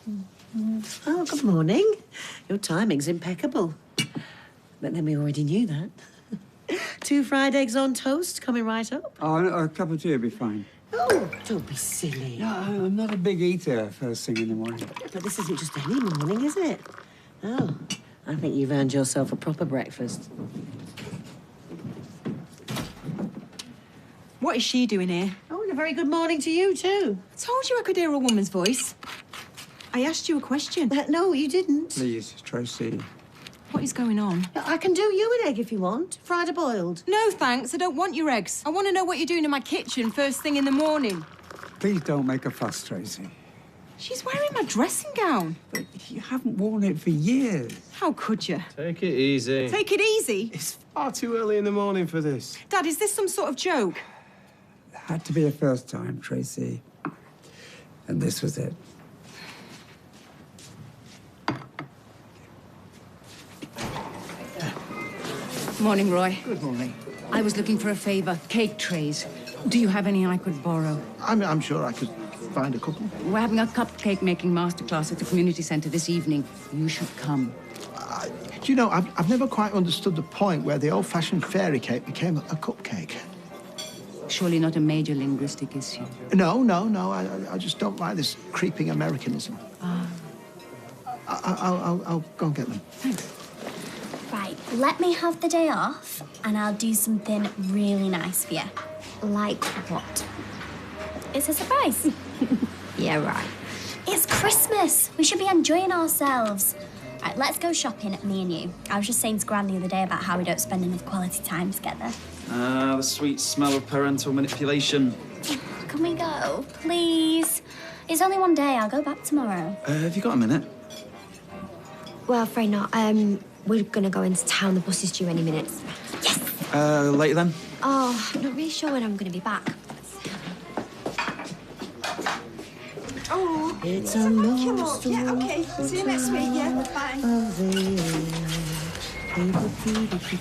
Oh, good morning. Your timing's impeccable. But then we already knew that. 2 fried eggs on toast coming right up. Oh, a cup of tea would be fine. Oh, don't be silly. No, I'm not a big eater first thing in the morning. But this isn't just any morning, is it? Oh, I think you've earned yourself a proper breakfast. What is she doing here? Oh, and a very good morning to you, too. I told you I could hear a woman's voice. I asked you a question. No, you didn't. Please, Tracy. What is going on? I can do you an egg if you want. Fried or boiled. No, thanks. I don't want your eggs. I want to know what you're doing in my kitchen first thing in the morning. Please don't make a fuss, Tracy. She's wearing my dressing gown. But you haven't worn it for years. How could you? Take it easy. Take it easy. It's far too early in the morning for this. Dad, is this some sort of joke? It had to be a first time, Tracy. And this was it. Morning, Roy. Good morning. I was looking for a favour. Cake trays. Do you have any I could borrow? I'm sure I could find a couple. We're having a cupcake making masterclass at the community centre this evening. You should come. Do you know, I've never quite understood the point where the old-fashioned fairy cake became a cupcake. Surely not a major linguistic issue. No. I just don't like this creeping Americanism. I'll go and get them. Thanks. Right, let me have the day off and I'll do something really nice for you. Like what? It's a surprise. Yeah, right. It's Christmas. We should be enjoying ourselves. Right, let's go shopping, me and you. I was just saying to Gran the other day about how we don't spend enough quality time together. The sweet smell of parental manipulation. Can we go, please? It's only one day. I'll go back tomorrow. Have you got a minute? Well, afraid not. We're gonna go into town. The bus is due any minute. Yes! Later then? Oh, I'm not really sure when I'm gonna be back. Oh, It's a most yeah, okay. See you next week, yeah? Bye.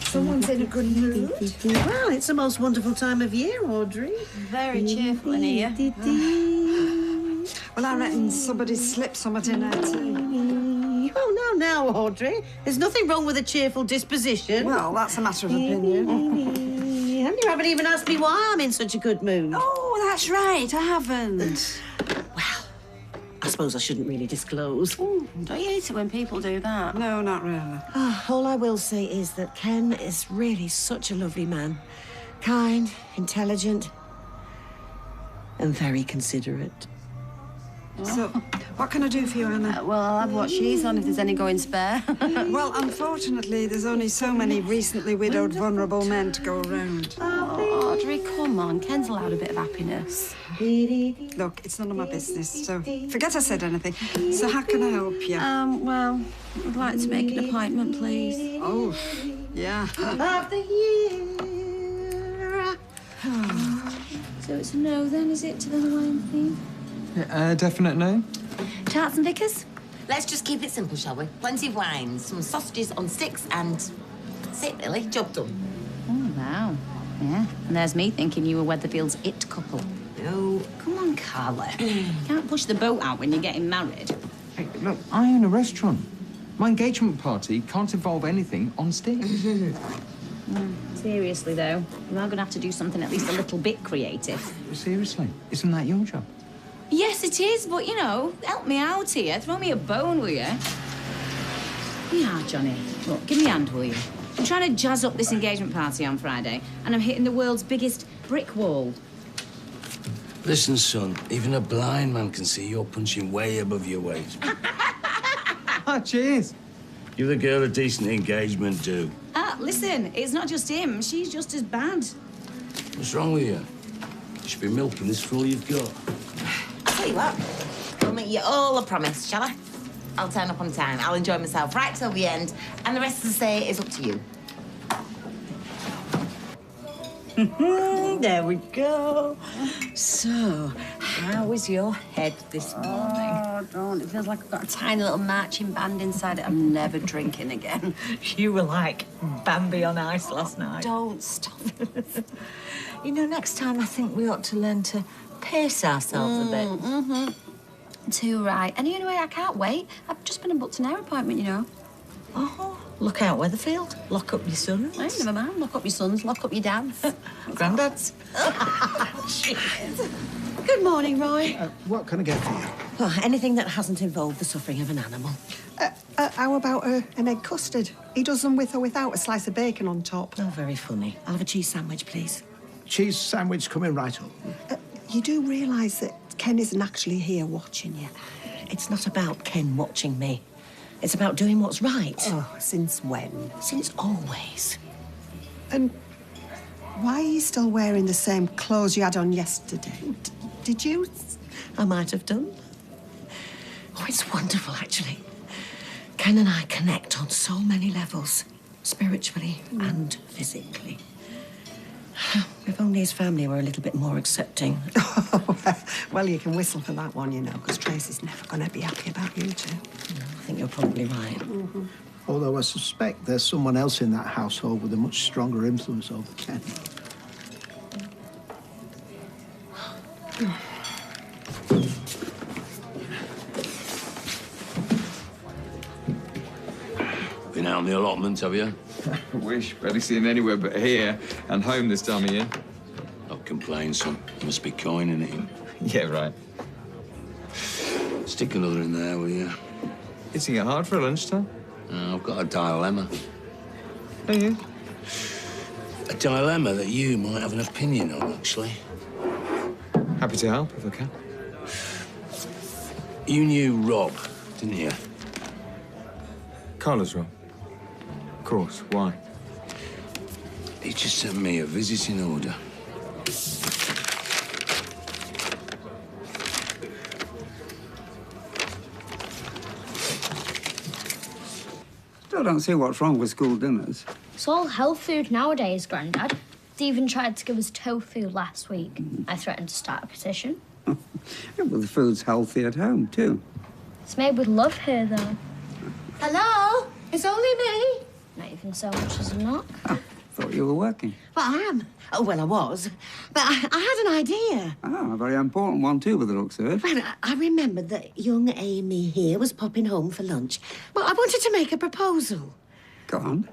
Someone's in a good mood. Well, it's the most wonderful time of year, Audrey. Very cheerful in here. Well, I reckon somebody slipped something in there too. Oh, now, Audrey. There's nothing wrong with a cheerful disposition. Well, that's a matter of opinion. And you haven't even asked me why I'm in such a good mood. Oh, that's right. I haven't. Well, I suppose I shouldn't really disclose. Don't you hate it when people do that? No, not really. All I will say is that Ken is really such a lovely man. Kind, intelligent, and very considerate. So, what can I do for you, Anna? Well, I'll have what she's on if there's any going spare. Well, unfortunately, there's only so many recently widowed, vulnerable men to go around. Oh, Audrey, come on. Ken's allowed a bit of happiness. Look, it's none of my business, so forget I said anything. So how can I help you? Well, I'd like to make an appointment, please. Oh, yeah. Of the year. So it's a no then, is it, to the Hawaiian theme? Definite no? Charts and Vickers? Let's just keep it simple, shall we? Plenty of wines, some sausages on sticks, and that's it, really. Job done. Oh, wow. Yeah. And there's me thinking you were Weatherfield's it couple. No, come on, Carla. You can't push the boat out when you're getting married. Hey, look, I own a restaurant. My engagement party can't involve anything on stage. Seriously, though, you are going to have to do something at least a little bit creative. Seriously, isn't that your job? Yes, it is, but, you know, help me out here. Throw me a bone, will you? Yeah, Johnny. Look, give me a hand, will you? I'm trying to jazz up this engagement party on Friday, and I'm hitting the world's biggest brick wall. Listen, son, even a blind man can see you're punching way above your weight. Cheers. Give the girl a decent engagement, do. Listen, it's not just him. She's just as bad. What's wrong with you? You should be milking this for all you've got. I'll tell you what. I'll make you all a promise, shall I? I'll turn up on time. I'll enjoy myself right till the end, and the rest of the say is up to you. There we go. So, how is your head this morning? Oh, don't. It feels like I've got a tiny little marching band inside it. I'm never drinking again. You were like Bambi on ice last night. Don't stop. You know, next time I think we ought to learn to pace ourselves a bit. Too right. And anyway, I can't wait. I've just been and booked an hair appointment, you know. Oh, look out, Weatherfield. Lock up your sons. Hey, never mind. Lock up your sons, lock up your dads. Granddads. Good morning, Roy. What can I get for you? Oh, anything that hasn't involved the suffering of an animal. How about an egg custard? He does them with or without a slice of bacon on top. Oh, very funny. I'll have a cheese sandwich, please. Cheese sandwich coming right up. You do realise that Ken isn't actually here watching you? It's not about Ken watching me. It's about doing what's right. Oh, since when? Since always. And why are you still wearing the same clothes you had on yesterday? Did you? I might have done. Oh, it's wonderful, actually. Ken and I connect on so many levels, spiritually and physically. If only his family were a little bit more accepting. Well, you can whistle for that one, you know, because Tracy's never going to be happy about you two. I think you're probably right. Although I suspect there's someone else in that household with a much stronger influence over Ken. Been out on the allotment, have you? I wish. Barely seen anywhere but here and home this time of year. Don't complain, son. You must be coining it. Yeah, right. Stick another in there, will you? Hitting it hard for lunchtime? I've got a dilemma. Do you? A dilemma that you might have an opinion on, actually. Happy to help if I can. You knew Rob, didn't you? Carla's Rob. Of course. Why? He just sent me a visiting order. Still don't see what's wrong with school dinners. It's all health food nowadays, Grandad. They even tried to give us tofu last week. I threatened to start a petition. Yeah, well, the food's healthy at home, too. It's made with love here, though. Hello? It's only me. Not even so much as a knock. Oh, thought you were working. Well, I am. Oh, well, I was. But I had an idea. Ah, a very important one, too, by the looks of it. Well, I remembered that young Amy here was popping home for lunch. Well, I wanted to make a proposal. Go on.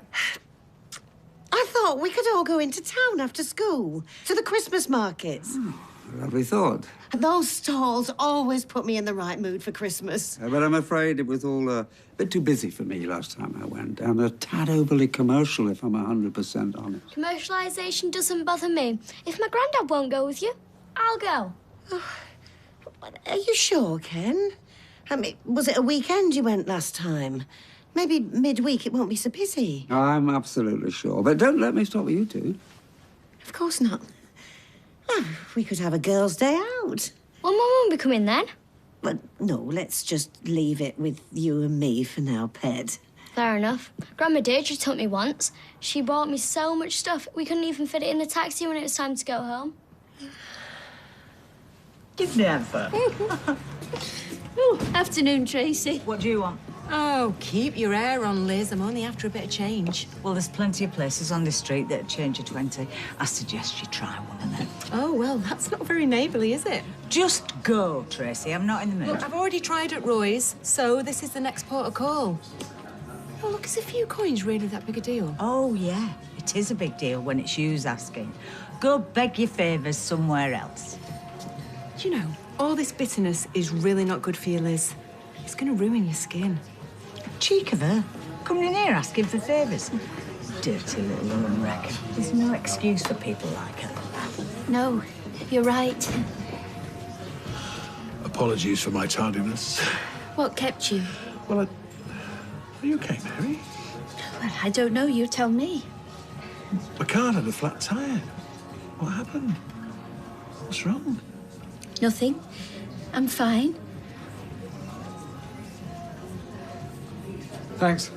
I thought we could all go into town after school to the Christmas markets. Oh, lovely thought. Those stalls always put me in the right mood for Christmas. But I'm afraid it was all a bit too busy for me last time I went, and a tad overly commercial, if I'm 100% honest. Commercialisation doesn't bother me. If my granddad won't go with you, I'll go. Are you sure, Ken? I mean, was it a weekend you went last time? Maybe midweek it won't be so busy. I'm absolutely sure. But don't let me stop you two. Of course not. Oh, we could have a girls' day out. Well, Mum won't be coming then. But no, let's just leave it with you and me for now, Ped. Fair enough. Grandma Deirdre took me once. She bought me so much stuff, we couldn't even fit it in the taxi when it was time to go home. You've never. Afternoon, Tracy. What do you want? Oh, keep your hair on, Liz. I'm only after a bit of change. Well, there's plenty of places on this street that change your 20. I suggest you try one of them. Oh, well, that's not very neighbourly, is it? Just go, Tracy. I'm not in the mood. Look, I've already tried at Roy's, so this is the next port of call. Oh, look, is a few coins really that big a deal? Oh, yeah. It is a big deal when it's you's asking. Go beg your favours somewhere else. Do you know, all this bitterness is really not good for you, Liz. It's going to ruin your skin. Cheek of her. Coming in here asking for favours. Dirty little woman wreck. There's no excuse for people like her. No, you're right. Apologies for my tardiness. What kept you? Well, are you okay, Mary? Well, I don't know. You tell me. My car had a flat tyre. What happened? What's wrong? Nothing. I'm fine. Thanks.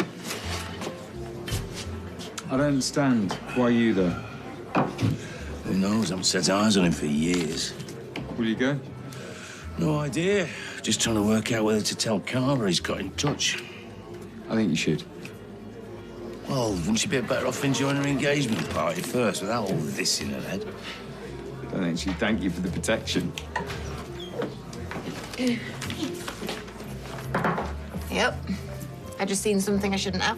I don't understand. Why are you there? Who knows? I haven't set eyes on him for years. Will you go? No idea. Just trying to work out whether to tell Carver he's got in touch. I think you should. Well, wouldn't she be better off enjoying her engagement party first without all this in her head? I don't think she'd thank you for the protection. Yep. I just seen something I shouldn't have.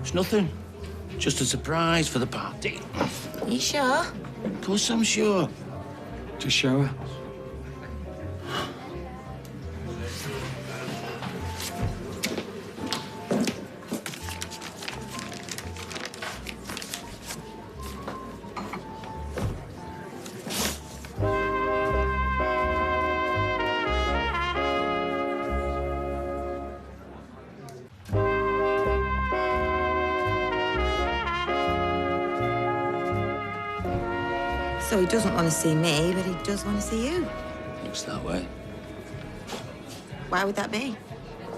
It's nothing. Just a surprise for the party. You sure? Of course I'm sure. Just show her. So he doesn't want to see me, but he does want to see you. Looks that way. Why would that be?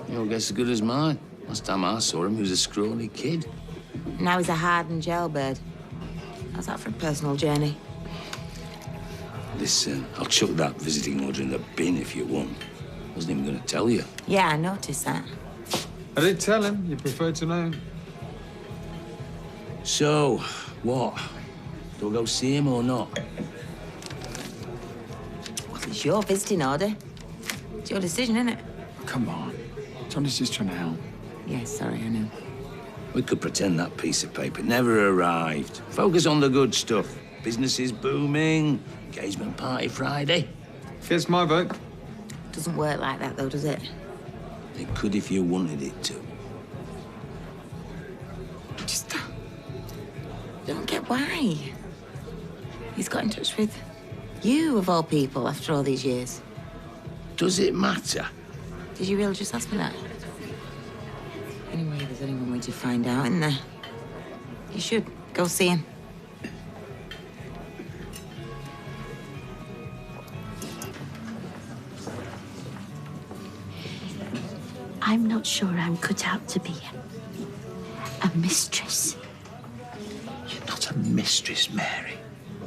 Your guess as good as mine. Last time I saw him, he was a scrawny kid. Now he's a hardened jailbird. How's that for a personal journey? Listen, I'll chuck that visiting order in the bin if you want. Wasn't even going to tell you. Yeah, I noticed that. I did tell him. You preferred to know. So, what? Do I go see him or not? Well, it's your visiting order. It's your decision, isn't it? Come on. Johnny's just trying to help. Yes, sorry, I know. We could pretend that piece of paper never arrived. Focus on the good stuff. Business is booming. Engagement party Friday. Gets my vote. Doesn't work like that, though, does it? It could if you wanted it to. Just don't get why. He's got in touch with you, of all people, after all these years. Does it matter? Did you really just ask me that? Anyway, there's only one way to find out, isn't there? You should go see him. I'm not sure I'm cut out to be a mistress. You're not a mistress, Mary.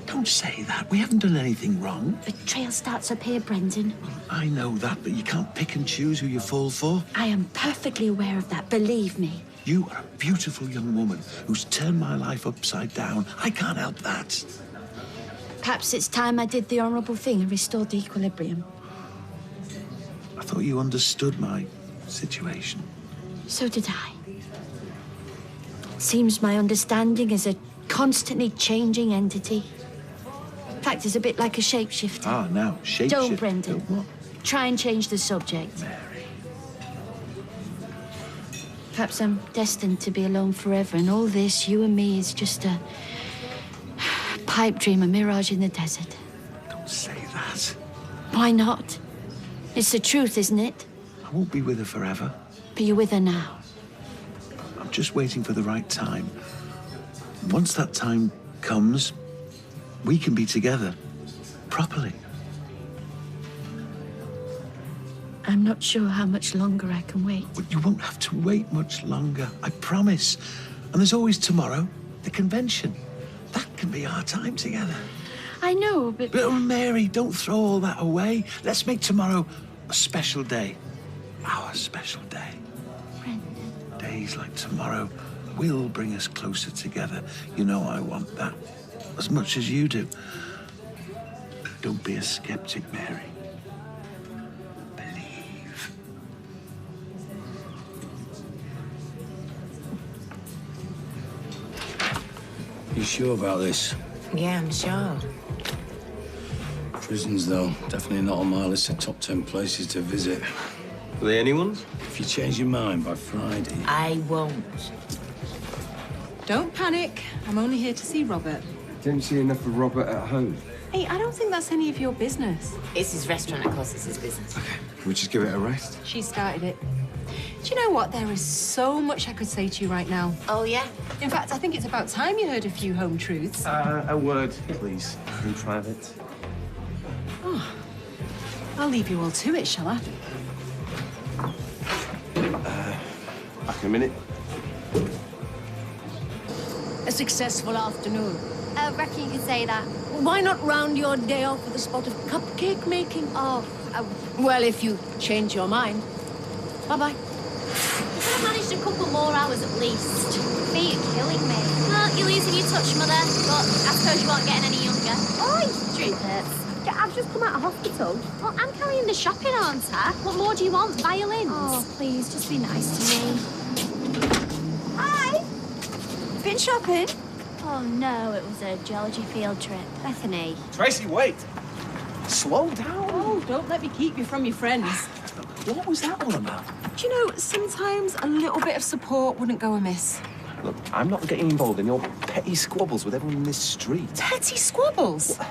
Don't say that. We haven't done anything wrong. The trail starts up here, Brendan. I know that, but you can't pick and choose who you fall for. I am perfectly aware of that, believe me. You are a beautiful young woman who's turned my life upside down. I can't help that. Perhaps it's time I did the honourable thing and restored the equilibrium. I thought you understood my situation. So did I. Seems my understanding is a constantly changing entity. In fact, it's a bit like a shapeshifter. Ah, now, shapeshifter. Don't, Brendan. Don't what? Try and change the subject. Mary. Perhaps I'm destined to be alone forever, and all this, you and me, is just a pipe dream, a mirage in the desert. Don't say that. Why not? It's the truth, isn't it? I won't be with her forever. But you're with her now. I'm just waiting for the right time. Once that time comes, we can be together. Properly. I'm not sure how much longer I can wait. But you won't have to wait much longer, I promise. And there's always tomorrow, the convention. That can be our time together. I know, but... But, oh, Mary, don't throw all that away. Let's make tomorrow a special day. Our special day. Brendan. Days like tomorrow will bring us closer together. You know I want that as much as you do. Don't be a skeptic, Mary. Believe. You sure about this? Yeah, I'm sure. Prisons, though, definitely not on my list of top 10 places to visit. Are they anyone's? If you change your mind by Friday... I won't. Don't panic. I'm only here to see Robert. Didn't see enough of Robert at home. Hey, I don't think that's any of your business. It's his restaurant, of course, it's his business. Can we just give it a rest? She started it. Do you know what? There is so much I could say to you right now. Oh, yeah? In fact, I think it's about time you heard a few home truths. A word, please. In private. Oh. I'll leave you all to it, shall I? Back in a minute. A successful afternoon. I reckon you could say that. Why not round your day off with a spot of cupcake making? Oh, Well, if you change your mind. Bye-bye. you could have managed a couple more hours at least. Feet are killing me. Well, you're losing your touch, Mother, but I suppose you aren't getting any younger. Oh, Rupert, get I've just come out of hospital. Well, I'm carrying the shopping, aren't I? What more do you want? Violins? Oh, please, just be nice to me. Hi! Been shopping? Oh, no, it was a geology field trip. Bethany. Tracy, wait. Slow down. Oh, don't let me keep you from your friends. What was that all about? Do you know, sometimes a little bit of support wouldn't go amiss. Look, I'm not getting involved in your petty squabbles with everyone in this street. Petty squabbles? Well,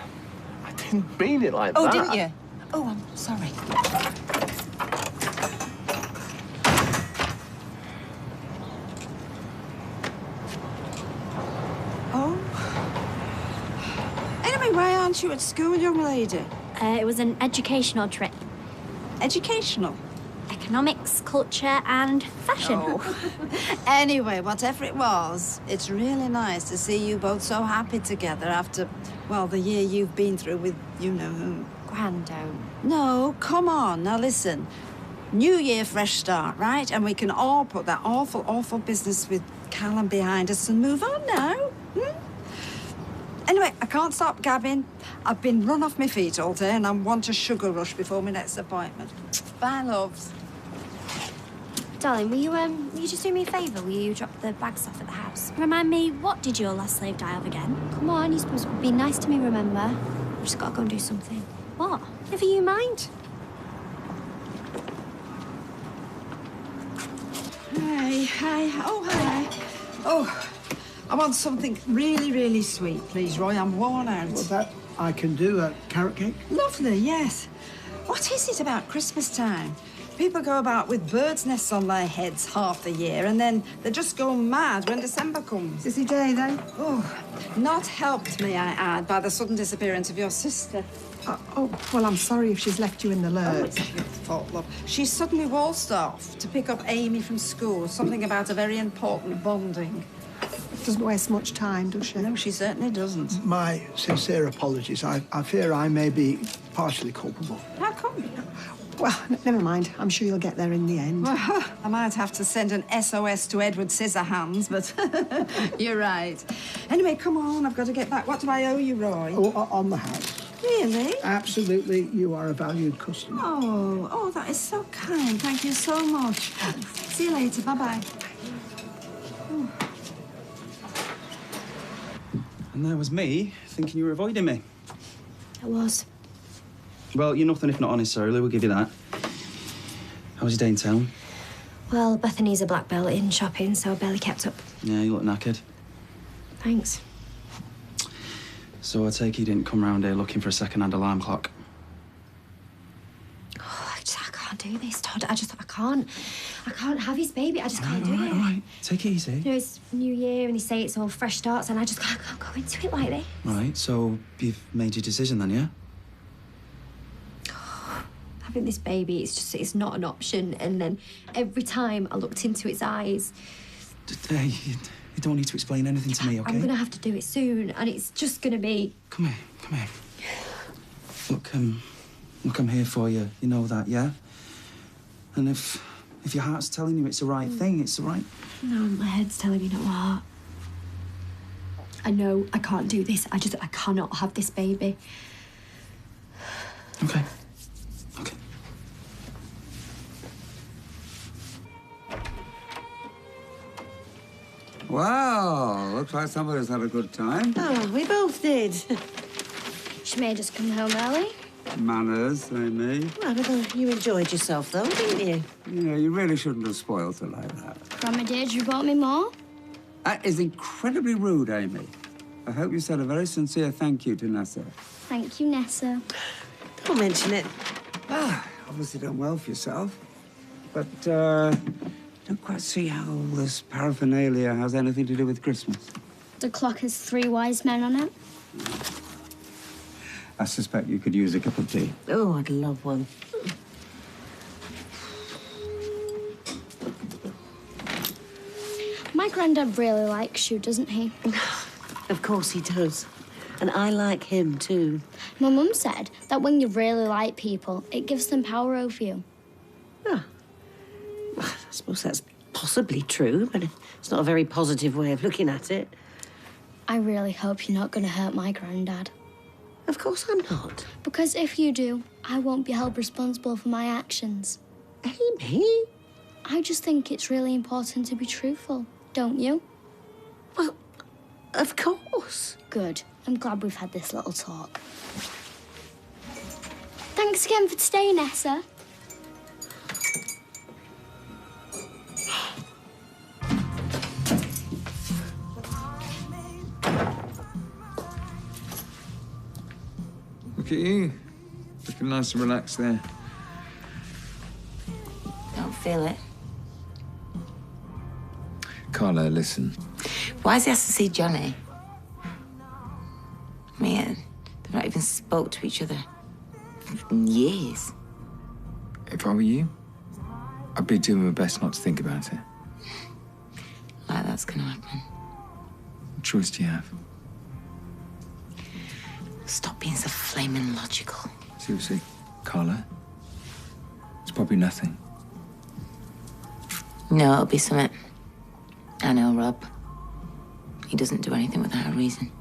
I didn't mean it like that. Oh, didn't you? Oh, I'm sorry. Oh. Anyway, why aren't you at school, young lady? It was an educational trip. Educational? Economics, culture, and fashion. Oh. Anyway, whatever it was, it's really nice to see you both so happy together after, well, the year you've been through with you know whom. Grando. No, come on, now listen. New year, fresh start, right? And we can all put that awful, awful business with Callum behind us and move on now. Anyway, I can't stop gabbing. I've been run off my feet all day and I want a sugar rush before my next appointment. Bye, loves. Darling, will you just do me a favour? Will you drop the bags off at the house? Remind me, what did your last slave die of again? Come on, you're supposed to be nice to me, remember? I've just got to go and do something. What? Never you mind. Hi. Oh, hi. Oh, I want something really, really sweet, please, Roy. I'm worn out. Well, that I can do. A carrot cake? Lovely, yes. What is it about Christmas time? People go about with birds' nests on their heads half the year, and then they just go mad when December comes. Busy day, then? Oh, not helped, may I add, by the sudden disappearance of your sister. Well, I'm sorry if she's left you in the Oh, lurch. it's your fault, love. She suddenly waltzed off to pick up Amy from school, something about a very important bonding. Doesn't waste much time, does she? No, she certainly doesn't. My sincere apologies. I fear I may be partially culpable. How come? Well, never mind. I'm sure you'll get there in the end. Well, I might have to send an SOS to Edward Scissorhands, but you're right. Anyway, come on, I've got to get back. What do I owe you, Roy? Oh, on the house. Really? Absolutely. You are a valued customer. Oh, that is so kind. Thank you so much. See you later. Bye-bye. And there was me, thinking you were avoiding me. I was. Well, you're nothing if not honest, Sarah. We'll give you that. How was your day in town? Well, Bethany's a black belt in shopping, so I barely kept up. Yeah, you look knackered. Thanks. So I take it you didn't come round here looking for a second-hand alarm clock? Oh, I can't do this, Todd. I can't have his baby. I just can't do it. All right. Take it easy. You know, it's New Year and they say it's all fresh starts and I just can't go into it like this. All right, so you've made your decision then, yeah? Having this baby, it's not an option. And then every time I looked into its eyes... Hey, you don't need to explain anything to me, okay? I'm going to have to do it soon and it's just going to be... Come here. Look, I'm here for you. You know that, yeah? And if your heart's telling you it's the right thing, it's the right... No, my head's telling me not my heart. I know I can't do this. I cannot have this baby. Okay. Wow, looks like somebody's had a good time. Oh, we both did. She made us come home early. Manners, Amy. Well, you enjoyed yourself, though, didn't you? Yeah, you really shouldn't have spoiled her like that. Grandma Deirdre bought me more. That is incredibly rude, Amy. I hope you said a very sincere thank you to Nessa. Thank you, Nessa. Don't mention it. Ah, obviously done well for yourself. But, don't quite see how all this paraphernalia has anything to do with Christmas. The clock has 3 wise men on it. I suspect you could use a cup of tea. Oh, I'd love one. My granddad really likes you, doesn't he? Of course he does. And I like him, too. My mum said that when you really like people, it gives them power over you. Ah. Well, I suppose that's possibly true, but it's not a very positive way of looking at it. I really hope you're not going to hurt my granddad. Of course I'm not. Because if you do, I won't be held responsible for my actions. Amy? I just think it's really important to be truthful, don't you? Well, of course. Good. I'm glad we've had this little talk. Thanks again for today, Nessa. Look at you. Looking nice and relaxed there. Don't feel it. Carla, listen. Why does he have to see Johnny? I mean, they've not even spoke to each other in years. If I were you, I'd be doing my best not to think about it. Like that's gonna happen. What choice do you have? Stop being so flaming logical. Seriously, Carla? It's probably nothing. No, it'll be something. I know Rob. He doesn't do anything without a reason.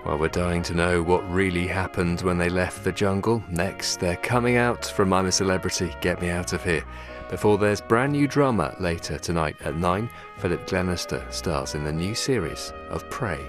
Well, we're dying to know what really happened when they left the jungle. Next, they're coming out from I'm a Celebrity, Get Me Out of Here. Before there's brand new drama later tonight at 9, Philip Glenister stars in the new series of Prey.